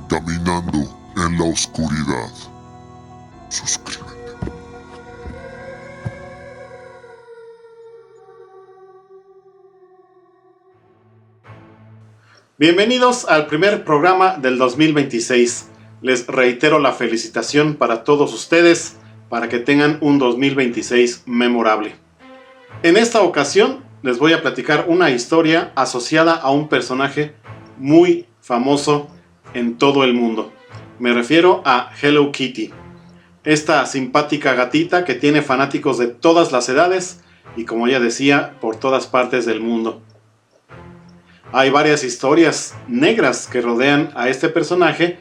Caminando en la oscuridad. Suscríbete. Bienvenidos al primer programa del 2026. Les reitero la felicitación para todos ustedes para que tengan un 2026 memorable. En esta ocasión les voy a platicar una historia asociada a un personaje muy famoso en todo el mundo. Me refiero a Hello Kitty, esta simpática gatita que tiene fanáticos de todas las edades y, como ya decía, por todas partes del mundo. Hay varias historias negras que rodean a este personaje,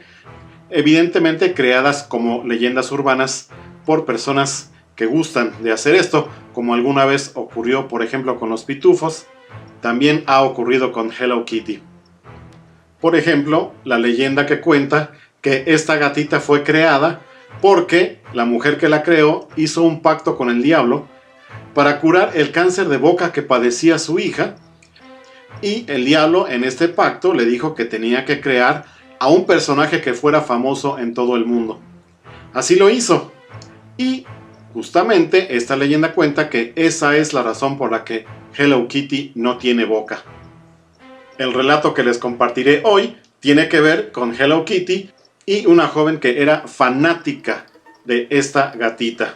evidentemente creadas como leyendas urbanas por personas que gustan de hacer esto, como alguna vez ocurrió, por ejemplo, con los pitufos. También ha ocurrido con Hello Kitty. Por ejemplo, la leyenda que cuenta que esta gatita fue creada porque la mujer que la creó hizo un pacto con el diablo para curar el cáncer de boca que padecía su hija, y el diablo en este pacto le dijo que tenía que crear a un personaje que fuera famoso en todo el mundo. Así lo hizo, y justamente esta leyenda cuenta que esa es la razón por la que Hello Kitty no tiene boca. El relato que les compartiré hoy tiene que ver con Hello Kitty y una joven que era fanática de esta gatita.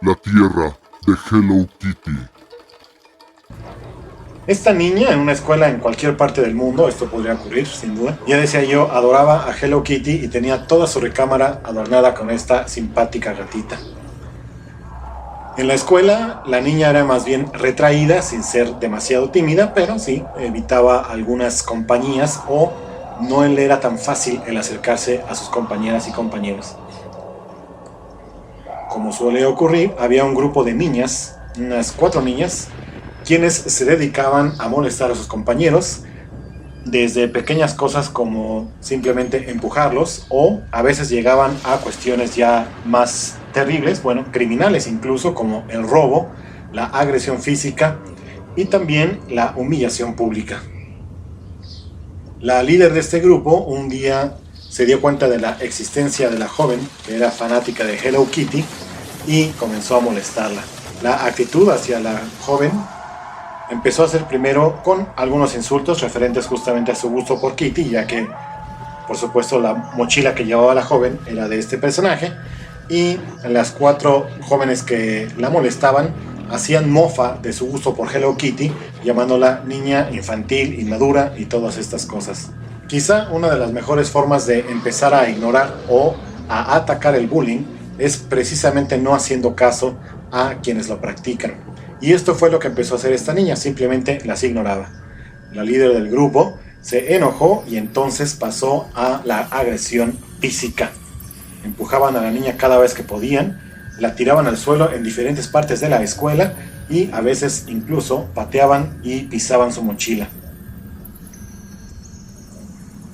La tierra de Hello Kitty. Esta niña en una escuela en cualquier parte del mundo, esto podría ocurrir sin duda, ya decía yo, adoraba a Hello Kitty y tenía toda su recámara adornada con esta simpática gatita. En la escuela la niña era más bien retraída, sin ser demasiado tímida, pero sí evitaba algunas compañías o no le era tan fácil el acercarse a sus compañeras y compañeros. Como suele ocurrir, había un grupo de niñas, unas 4 niñas, quienes se dedicaban a molestar a sus compañeros, desde pequeñas cosas como simplemente empujarlos, o a veces llegaban a cuestiones ya más terribles, criminales incluso, como el robo, la agresión física y también la humillación pública. La líder de este grupo un día se dio cuenta de la existencia de la joven, que era fanática de Hello Kitty, y comenzó a molestarla. La actitud hacia la joven empezó a ser primero con algunos insultos referentes justamente a su gusto por Kitty, ya que, por supuesto, la mochila que llevaba la joven era de este personaje, y las 4 jóvenes que la molestaban hacían mofa de su gusto por Hello Kitty, llamándola niña infantil, inmadura y todas estas cosas. Quizá una de las mejores formas de empezar a ignorar o a atacar el bullying es precisamente no haciendo caso a quienes lo practican. Y esto fue lo que empezó a hacer esta niña, simplemente las ignoraba. La líder del grupo se enojó y entonces pasó a la agresión física. Empujaban a la niña cada vez que podían, la tiraban al suelo en diferentes partes de la escuela y a veces incluso pateaban y pisaban su mochila.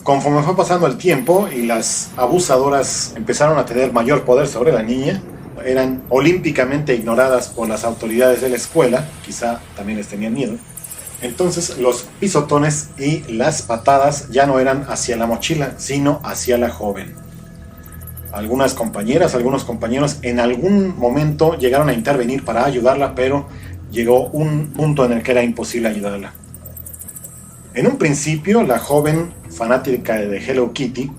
Conforme fue pasando el tiempo y las abusadoras empezaron a tener mayor poder sobre la niña, eran olímpicamente ignoradas por las autoridades de la escuela, quizá también les tenían miedo. Entonces los pisotones y las patadas ya no eran hacia la mochila, sino hacia la joven. Algunas compañeras, algunos compañeros en algún momento llegaron a intervenir para ayudarla, pero llegó un punto en el que era imposible ayudarla. En un principio, la joven fanática de Hello Kitty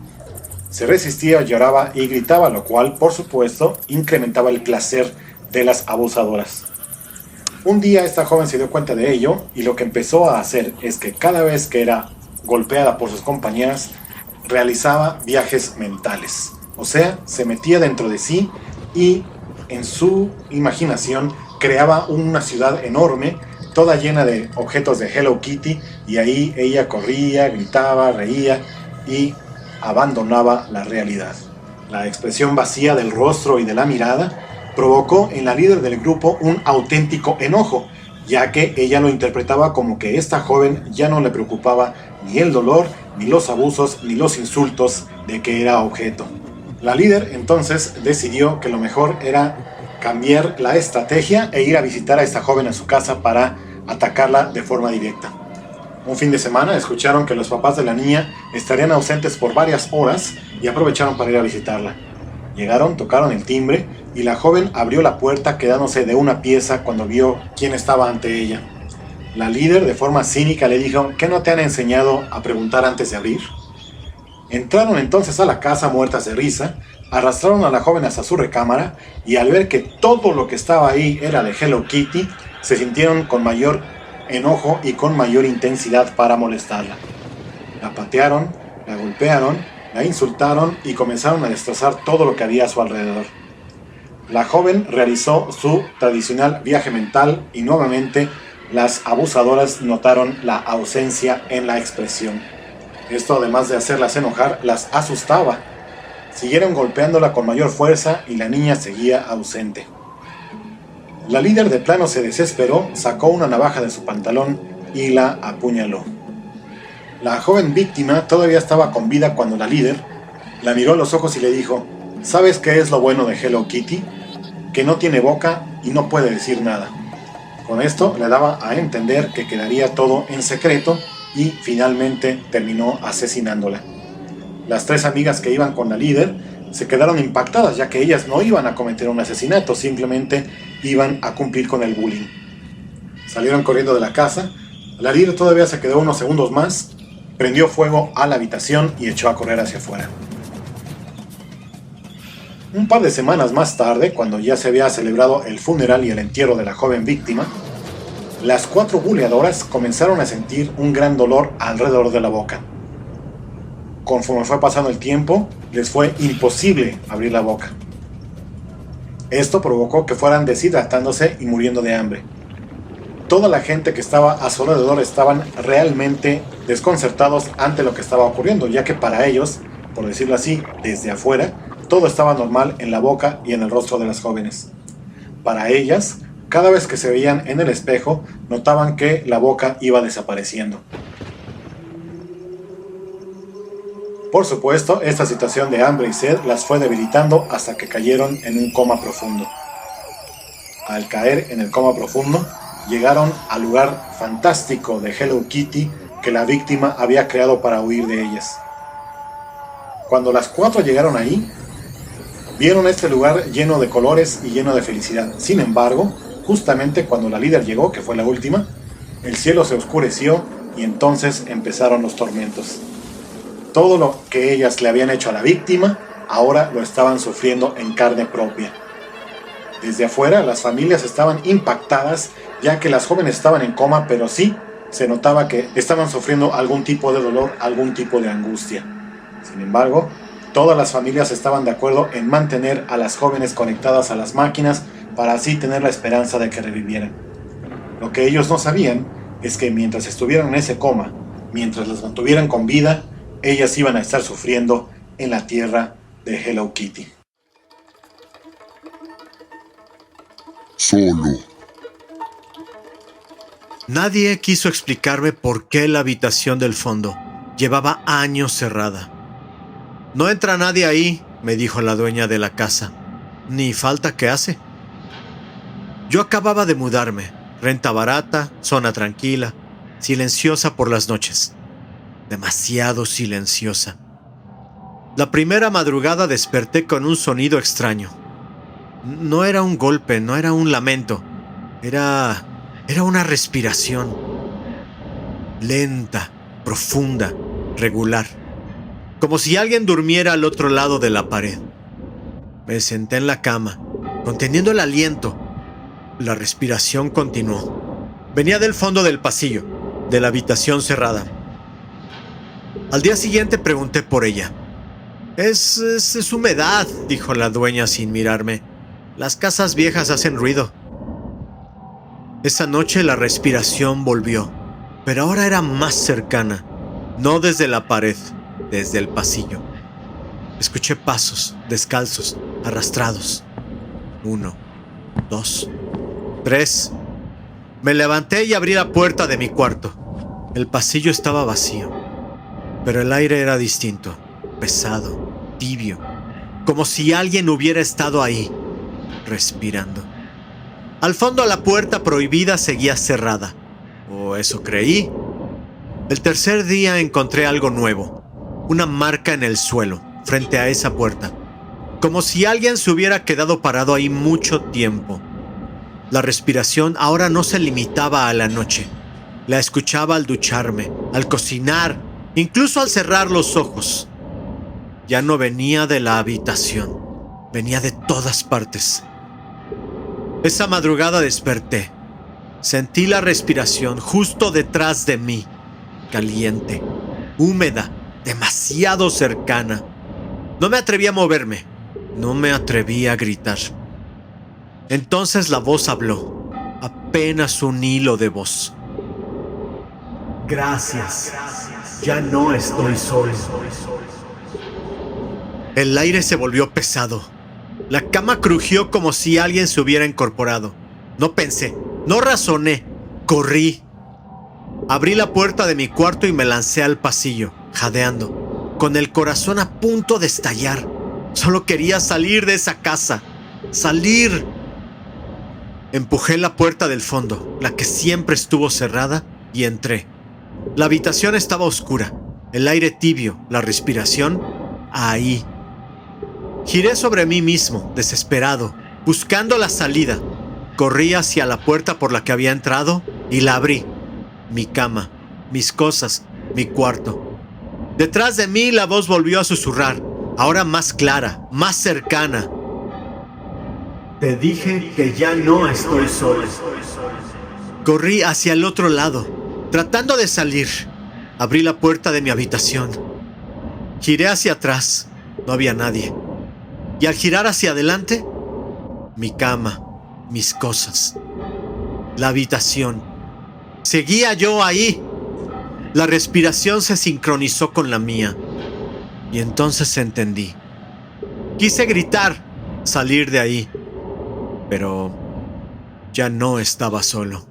se resistía, lloraba y gritaba, lo cual, por supuesto, incrementaba el placer de las abusadoras. Un día esta joven se dio cuenta de ello y lo que empezó a hacer es que cada vez que era golpeada por sus compañeras, realizaba viajes mentales. O sea, se metía dentro de sí y en su imaginación creaba una ciudad enorme, toda llena de objetos de Hello Kitty, y ahí ella corría, gritaba, reía y abandonaba la realidad. La expresión vacía del rostro y de la mirada provocó en la líder del grupo un auténtico enojo, ya que ella lo interpretaba como que esta joven ya no le preocupaba ni el dolor, ni los abusos, ni los insultos de que era objeto. La líder entonces decidió que lo mejor era cambiar la estrategia e ir a visitar a esta joven a su casa para atacarla de forma directa. Un fin de semana escucharon que los papás de la niña estarían ausentes por varias horas y aprovecharon para ir a visitarla. Llegaron, tocaron el timbre y la joven abrió la puerta quedándose de una pieza cuando vio quién estaba ante ella. La líder, de forma cínica, le dijo: ¿qué no te han enseñado a preguntar antes de abrir? Entraron entonces a la casa muertas de risa, arrastraron a la joven hasta su recámara y al ver que todo lo que estaba ahí era de Hello Kitty, se sintieron con mayor enojo y con mayor intensidad para molestarla. La patearon, la golpearon, la insultaron y comenzaron a destrozar todo lo que había a su alrededor. La joven realizó su tradicional viaje mental y nuevamente las abusadoras notaron la ausencia en la expresión. Esto, además de hacerlas enojar, las asustaba. Siguieron golpeándola con mayor fuerza y la niña seguía ausente. La líder de plano se desesperó, sacó una navaja de su pantalón y la apuñaló. La joven víctima todavía estaba con vida cuando la líder la miró a los ojos y le dijo: ¿sabes qué es lo bueno de Hello Kitty? Que no tiene boca y no puede decir nada. Con esto le daba a entender que quedaría todo en secreto y finalmente terminó asesinándola. Las 3 amigas que iban con la líder se quedaron impactadas, ya que ellas no iban a cometer un asesinato, simplemente iban a cumplir con el bullying. Salieron corriendo de la casa. La líder todavía se quedó unos segundos más, prendió fuego a la habitación y echó a correr hacia afuera. Un par de semanas más tarde, cuando ya se había celebrado el funeral y el entierro de la joven víctima, las 4 buleadoras comenzaron a sentir un gran dolor alrededor de la boca. Conforme fue pasando el tiempo, les fue imposible abrir la boca. Esto provocó que fueran deshidratándose y muriendo de hambre. Toda la gente que estaba a su alrededor estaban realmente desconcertados ante lo que estaba ocurriendo, ya que para ellos, por decirlo así, desde afuera, todo estaba normal en la boca y en el rostro de las jóvenes. Para ellas, cada vez que se veían en el espejo, notaban que la boca iba desapareciendo. Por supuesto, esta situación de hambre y sed las fue debilitando hasta que cayeron en un coma profundo. Al caer en el coma profundo, llegaron al lugar fantástico de Hello Kitty que la víctima había creado para huir de ellas. Cuando las 4 llegaron ahí, vieron este lugar lleno de colores y lleno de felicidad. Sin embargo, justamente cuando la líder llegó, que fue la última, el cielo se oscureció y entonces empezaron los tormentos. Todo lo que ellas le habían hecho a la víctima, ahora lo estaban sufriendo en carne propia. Desde afuera, las familias estaban impactadas, ya que las jóvenes estaban en coma, pero sí se notaba que estaban sufriendo algún tipo de dolor, algún tipo de angustia. Sin embargo, todas las familias estaban de acuerdo en mantener a las jóvenes conectadas a las máquinas para así tener la esperanza de que revivieran. Lo que ellos no sabían es que mientras estuvieran en ese coma, mientras las mantuvieran con vida, ellas iban a estar sufriendo en la tierra de Hello Kitty. Solo. Nadie quiso explicarme por qué la habitación del fondo llevaba años cerrada. «No entra nadie ahí», me dijo la dueña de la casa. «Ni falta que hace». Yo acababa de mudarme. Renta barata, zona tranquila, silenciosa por las noches. Demasiado silenciosa. La primera madrugada desperté con un sonido extraño. No era un golpe, no era un lamento. Era una respiración. Lenta, profunda, regular. Como si alguien durmiera al otro lado de la pared. Me senté en la cama, conteniendo el aliento. La respiración continuó. Venía del fondo del pasillo, de la habitación cerrada. Al día siguiente pregunté por ella. Es humedad», dijo la dueña sin mirarme. «Las casas viejas hacen ruido». Esa noche la respiración volvió, pero ahora era más cercana. No desde la pared, desde el pasillo. Escuché pasos, descalzos, arrastrados. 1, 2, 3. Me levanté y abrí la puerta de mi cuarto. El pasillo estaba vacío, pero el aire era distinto, pesado, tibio, como si alguien hubiera estado ahí, respirando. Al fondo la puerta prohibida seguía cerrada, o eso creí. El tercer día encontré algo nuevo, una marca en el suelo, frente a esa puerta, como si alguien se hubiera quedado parado ahí mucho tiempo. La respiración ahora no se limitaba a la noche. La escuchaba al ducharme, al cocinar, incluso al cerrar los ojos. Ya no venía de la habitación, venía de todas partes. Esa madrugada desperté. Sentí la respiración justo detrás de mí, caliente, húmeda, demasiado cercana. No me atreví a moverme, no me atreví a gritar. Entonces la voz habló, apenas un hilo de voz. Gracias, ya no estoy solo. El aire se volvió pesado. La cama crujió como si alguien se hubiera incorporado. No pensé, no razoné, corrí. Abrí la puerta de mi cuarto y me lancé al pasillo, jadeando, con el corazón a punto de estallar. Solo quería salir de esa casa, salir. Empujé la puerta del fondo, la que siempre estuvo cerrada, y entré. La habitación estaba oscura, el aire tibio, la respiración, ahí. Giré sobre mí mismo, desesperado, buscando la salida. Corrí hacia la puerta por la que había entrado y la abrí. Mi cama, mis cosas, mi cuarto. Detrás de mí la voz volvió a susurrar, ahora más clara, más cercana. Te dije que ya no estoy solo. Corrí hacia el otro lado, tratando de salir. Abrí la puerta de mi habitación. Giré hacia atrás, no había nadie. Y al girar hacia adelante, mi cama, mis cosas, la habitación. Seguía yo ahí. La respiración se sincronizó con la mía. Y entonces entendí. Quise gritar, salir de ahí. Pero ya no estaba solo.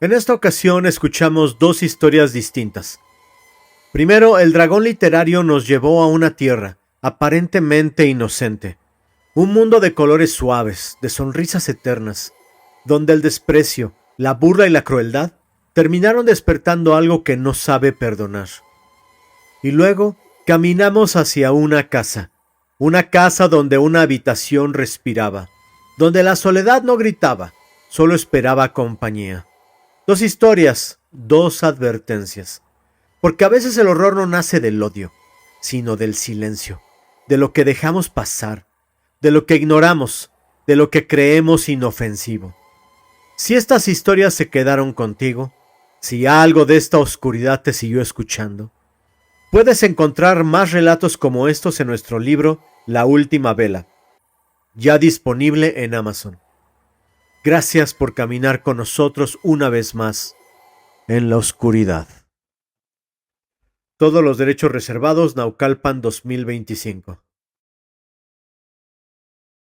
En esta ocasión escuchamos dos historias distintas. Primero, el dragón literario nos llevó a una tierra aparentemente inocente, un mundo de colores suaves, de sonrisas eternas, donde el desprecio, la burla y la crueldad terminaron despertando algo que no sabe perdonar. Y luego caminamos hacia una casa donde una habitación respiraba, donde la soledad no gritaba, solo esperaba compañía. Dos historias, dos advertencias. Porque a veces el horror no nace del odio, sino del silencio, de lo que dejamos pasar, de lo que ignoramos, de lo que creemos inofensivo. Si estas historias se quedaron contigo, si algo de esta oscuridad te siguió escuchando, puedes encontrar más relatos como estos en nuestro libro La Última Vela, ya disponible en Amazon. Gracias por caminar con nosotros una vez más en la oscuridad. Todos los derechos reservados, Naucalpan 2025.